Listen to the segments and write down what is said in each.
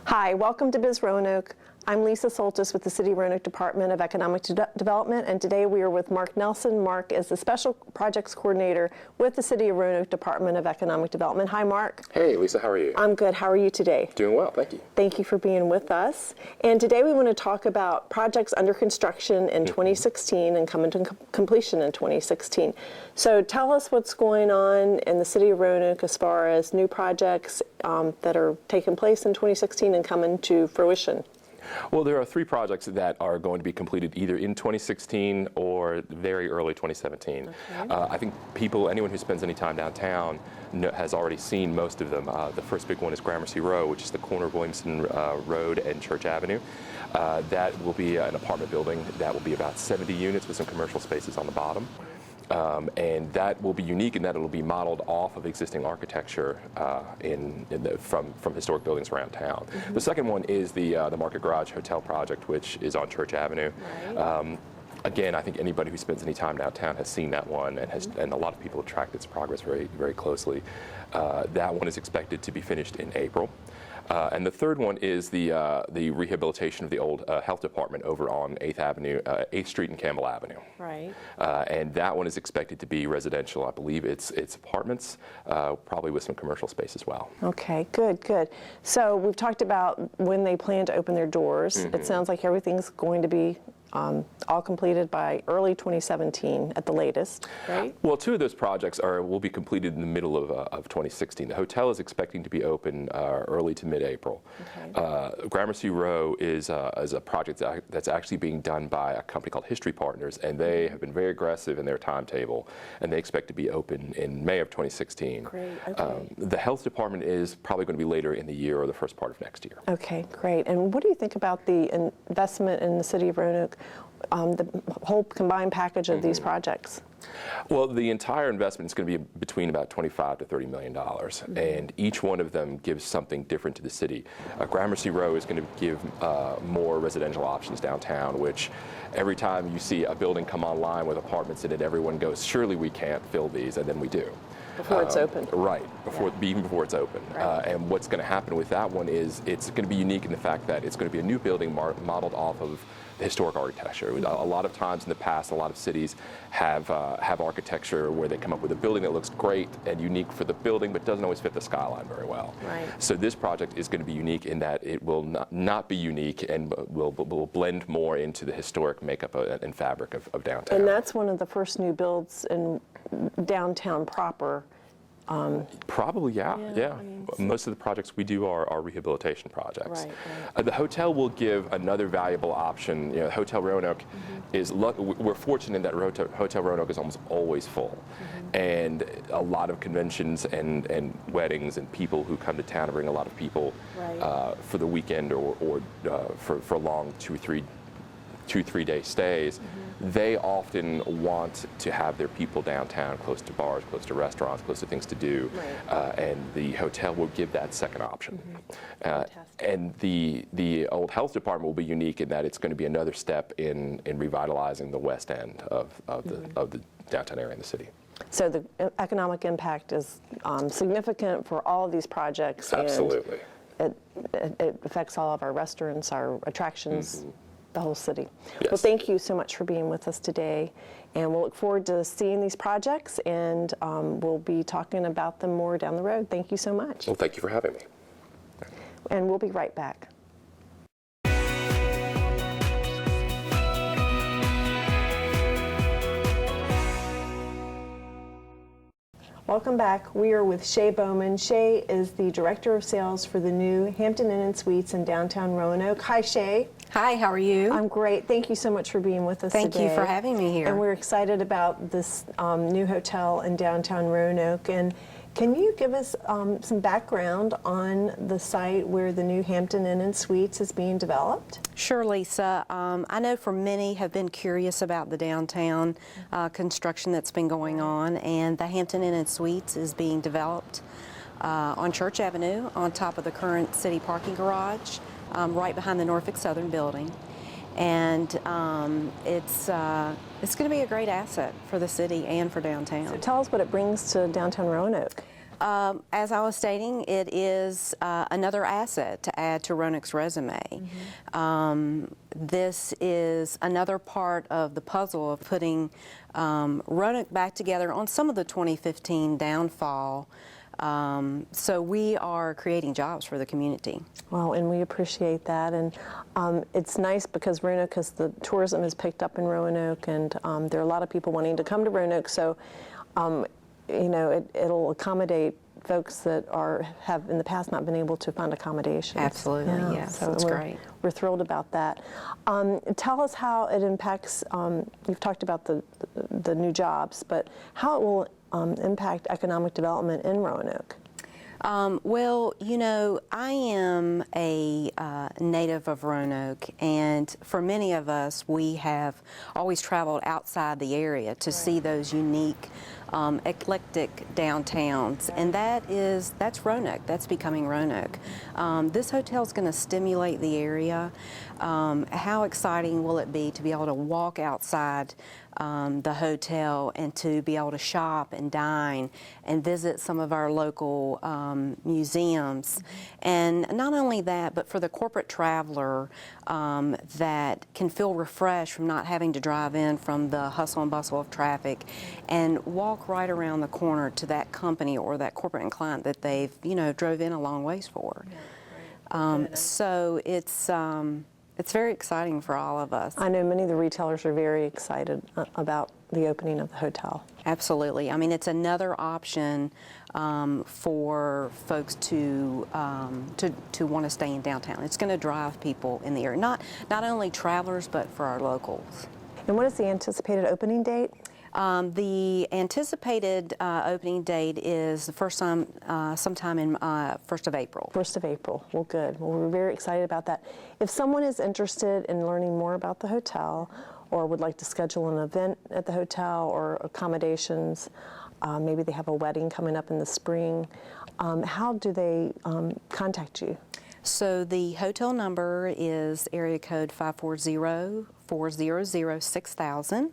Hi, welcome to BizRoanoke. I'm Lisa Soltis with the City of Roanoke Department of Economic Development, and today we are with Mark Nelson. Mark is the Special Projects Coordinator with the City of Roanoke Department of Economic Development. Hi, Mark. Hey, Lisa, how are you? I'm good. How are you today? Doing well, thank you. Thank you for being with us. And today we want to talk about projects under construction in 2016 and coming to completion in 2016. So tell us what's going on in the City of Roanoke as far as new projects that are taking place in 2016 and coming to fruition. Well, there are three projects that are going to be completed either in 2016 or very early 2017. Okay. I think anyone who spends any time downtown has already seen most of them. The first big one is Gramercy Row, which is the corner of Williamson Road and Church Avenue. That will be an apartment building that will be about 70 units with some commercial spaces on the bottom. And that will be unique in that it will be modeled off of existing architecture from historic buildings around town. The second one is the Market Garage Hotel project, which is on Church Avenue. Right. Again, I think anybody who spends any time downtown has seen that one, and a lot of people have tracked its progress very, very closely. That one is expected to be finished in April. And the third one is the rehabilitation of the old health department over on 8th Street and Campbell Avenue. Right. And that one is expected to be residential. I believe it's apartments, probably with some commercial space as well. Okay, good, good. So we've talked about when they plan to open their doors. It sounds like everything's going to be all completed by early 2017 at the latest, right? Well, two of those projects will be completed in the middle of 2016. The hotel is expecting to be open early to mid-April. Okay. Gramercy Row is a project that's actually being done by a company called History Partners, and they have been very aggressive in their timetable, and they expect to be open in May of 2016. Great, okay. The health department is probably going to be later in the year or the first part of next year. Okay, great. And what do you think about the investment in the City of Roanoke, the whole combined package of these projects? Well, the entire investment is going to be between about $25 to $30 million, and each one of them gives something different to the city. Gramercy Row is going to give more residential options downtown, which every time you see a building come online with apartments in it, everyone goes, surely we can't fill these, and then we do. Before it's open. Right, even before it's open. Right. And what's going to happen with that one is it's going to be unique in the fact that it's going to be a new building modeled off of the historic architecture. A lot of times in the past, a lot of cities have architecture where they come up with a building that looks great and unique for the building, but doesn't always fit the skyline very well. Right. So this project is going to be unique in that it will not be unique and will blend more into the historic makeup and fabric of downtown. And that's one of the first new builds in downtown proper. Probably, yeah. I mean, most of the projects we do are rehabilitation projects. Right. The hotel will give another valuable option. You know, Hotel Roanoke we're fortunate in that Hotel Roanoke is almost always full. And a lot of conventions and weddings and people who come to town to bring a lot of people for the weekend or for long 2-3 day stays. They often want to have their people downtown, close to bars, close to restaurants, close to things to do, and the hotel will give that second option. And the old health department will be unique in that it's going to be another step in revitalizing the west end of the downtown area in the city. So the economic impact is significant for all of these projects. Absolutely. And it affects all of our restaurants, our attractions. The whole city. Yes. Well, thank you so much for being with us today, and we'll look forward to seeing these projects, and we'll be talking about them more down the road. Thank you so much. Well, thank you for having me. And we'll be right back. Welcome back. We are with Shay Bowman. Shay is the Director of Sales for the new Hampton Inn and Suites in downtown Roanoke. Hi, Shay. Hi, how are you? I'm great. Thank you so much for being with us today. Thank you for having me here. And we're excited about this new hotel in downtown Roanoke. And can you give us some background on the site where the new Hampton Inn and Suites is being developed? Sure, Lisa. I know for many have been curious about the downtown construction that's been going on, and the Hampton Inn and Suites is being developed on Church Avenue on top of the current city parking garage, right behind the Norfolk Southern building. And it's going to be a great asset for the city and for downtown. So tell us what it brings to downtown Roanoke. As I was stating, it is another asset to add to Roanoke's resume. This is another part of the puzzle of putting Roanoke back together on some of the 2015 downfall. So we are creating jobs for the community. Well, and we appreciate that, and it's nice because Roanoke the tourism has picked up in Roanoke, and there are a lot of people wanting to come to Roanoke, so you know, it'll accommodate folks that have in the past not been able to find accommodations. Absolutely, yes, so that's great. We're thrilled about that. Tell us how it impacts, you've talked about the new jobs, but how it will impact economic development in Roanoke. Well, you know, I am a native of Roanoke, and for many of us, we have always traveled outside the area to see those unique, eclectic downtowns, and that's Roanoke. That's becoming Roanoke. This hotel is going to stimulate the area. How exciting will it be to be able to walk outside the hotel and to be able to shop and dine and visit some of our local museums. And not only that, but for the corporate traveler that can feel refreshed from not having to drive in from the hustle and bustle of traffic and walk right around the corner to that company or that corporate client that they've, you know, drove in a long ways for. So it's very exciting for all of us. I know many of the retailers are very excited about the opening of the hotel. Absolutely. I mean, it's another option for folks to want to stay in downtown. It's going to drive people in the area, not only travelers, but for our locals. And what is the anticipated opening date? The anticipated opening date is the first time, sometime in 1st of April. 1st of April. Well, good. Well, we're very excited about that. If someone is interested in learning more about the hotel or would like to schedule an event at the hotel or accommodations, maybe they have a wedding coming up in the spring, how do they contact you? So the hotel number is area code 540-400-6000.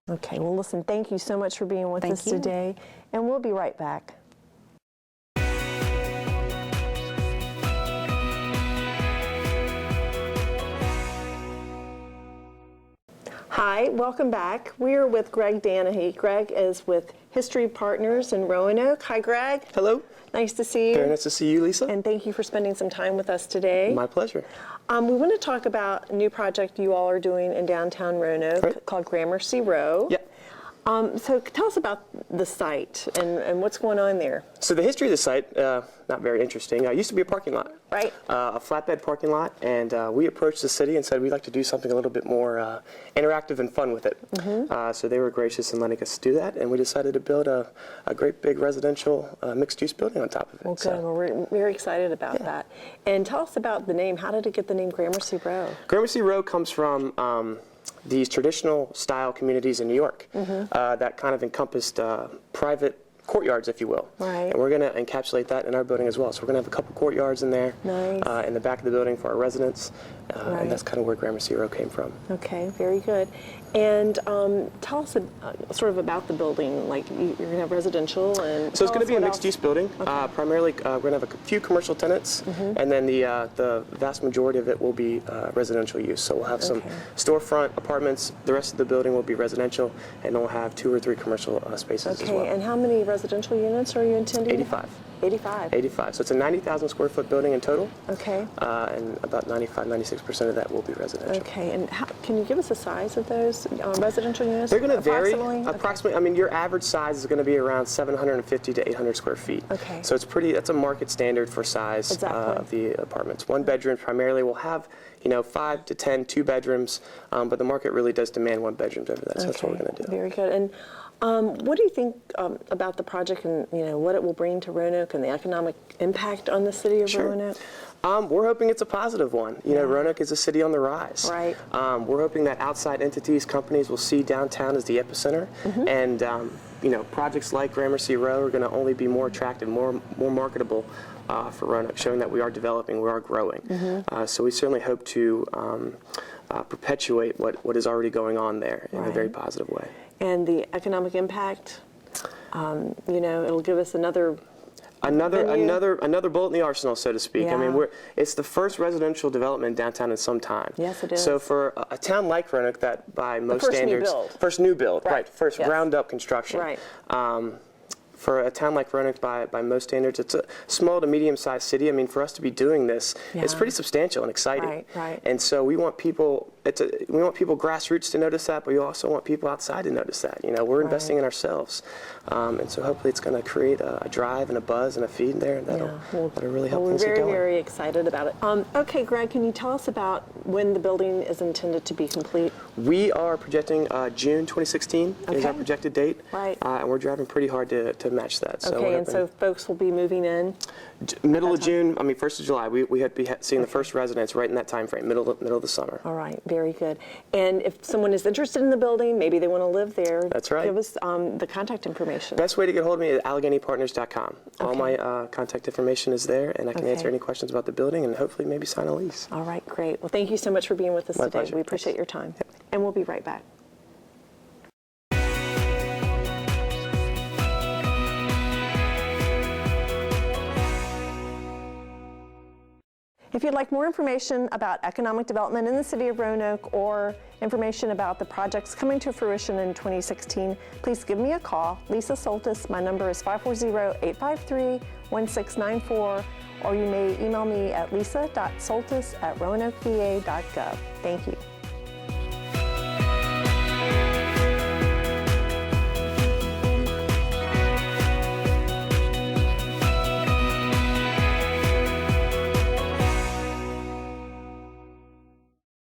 Okay, well, listen, thank you so much for being with us today, and we'll be right back. Hi, welcome back. We are with Greg Danahy. Greg is with History Partners in Roanoke. Hi, Greg. Hello. Nice to see you. Very nice to see you, Lisa. And thank you for spending some time with us today. My pleasure. We want to talk about a new project you all are doing in downtown Roanoke called Gramercy Row. Yeah. So tell us about the site and what's going on there. So the history of the site, not very interesting. It used to be a parking lot. Right. A flatbed parking lot, and we approached the city and said we'd like to do something a little bit more interactive and fun with it. So they were gracious in letting us do that, and we decided to build a great big residential mixed-use building on top of it. Well, good. Well, we're very excited about that. And tell us about the name. How did it get the name Gramercy Row? Gramercy Row comes from these traditional style communities in New York that kind of encompassed private courtyards, if you will. Right. And we're going to encapsulate that in our building as well. So we're going to have a couple courtyards in there, nice. In the back of the building for our residents, and that's kind of where Gramercy Row came from. Okay, very good. And tell us sort of about the building. Like you're going to have residential and. So it's going to be a mixed-use building. Primarily, we're going to have a few commercial tenants, and then the vast majority of it will be residential use. So we'll have some storefront apartments. The rest of the building will be residential, and then we'll have 2 or 3 commercial spaces as well. Okay, and how many residential units are you intending? 85. 85. 85. So it's a 90,000 square foot building in total. Okay. And about 96% of that will be residential. Okay, and can you give us the size of those residential units? They're going to vary. Approximately. I mean, your average size is going to be around 750 to 800 square feet. Okay. So that's a market standard for size of the apartments. 1 bedroom primarily will have, 5 to 10 2 bedrooms, but the market really does demand 1 bedrooms over that. So that's what we're going to do. Very good. And what do you think about the project and what it will bring to Roanoke and the economic impact on the city of Roanoke? We're hoping it's a positive one. Roanoke is a city on the rise. Right. We're hoping that outside entities, companies will see downtown as the epicenter, and projects like Gramercy Row are going to only be more attractive, more marketable for Roanoke, showing that we are developing, we are growing. So we certainly hope to perpetuate what is already going on there in a very positive way. And the economic impact, it'll give us another Another bullet in the arsenal, so to speak. I mean, Yeah. it's the first residential development downtown in some time. Yes, it is. So for a town like Roanoke, that by most first new standards, build. first new build, right? First Yes. ground up construction. Right. For a town like Roanoke, by most standards, it's a small to medium-sized city. I mean, for us to be doing this, it's Yeah. pretty substantial and exciting. Right, right. And so we want people. We want people grassroots to notice that, but we also want people outside to notice that. You know, we're investing in ourselves, and so hopefully it's going to create a drive and a buzz and a feed there that'll really help We're things get very, going. very excited about it. Okay, Greg, can you tell us about when the building is intended to be complete? We are projecting June 2016 is our Okay. projected date, Right. And we're driving pretty hard to match that. So Okay, we're and so hoping folks will be moving in? middle of June. I mean, 1st of July. We had to be seeing the first residents right in that time frame, middle of the summer. All right, very good. And if someone is interested in the building, maybe they want to live there. That's right. Give us the contact information. Best way to get hold of me is AlleghenyPartners.com. All Okay. my contact information is there, and I can answer any questions about the building and hopefully maybe sign a lease. All right, great. Well, thank you so much for being with us My today. pleasure. We appreciate your time. And we'll be right back. If you'd like more information about economic development in the city of Roanoke or information about the projects coming to fruition in 2016, please give me a call. Lisa Soltis, my number is 540-853-1694, or you may email me at lisa.soltis@roanokeva.gov. Thank you.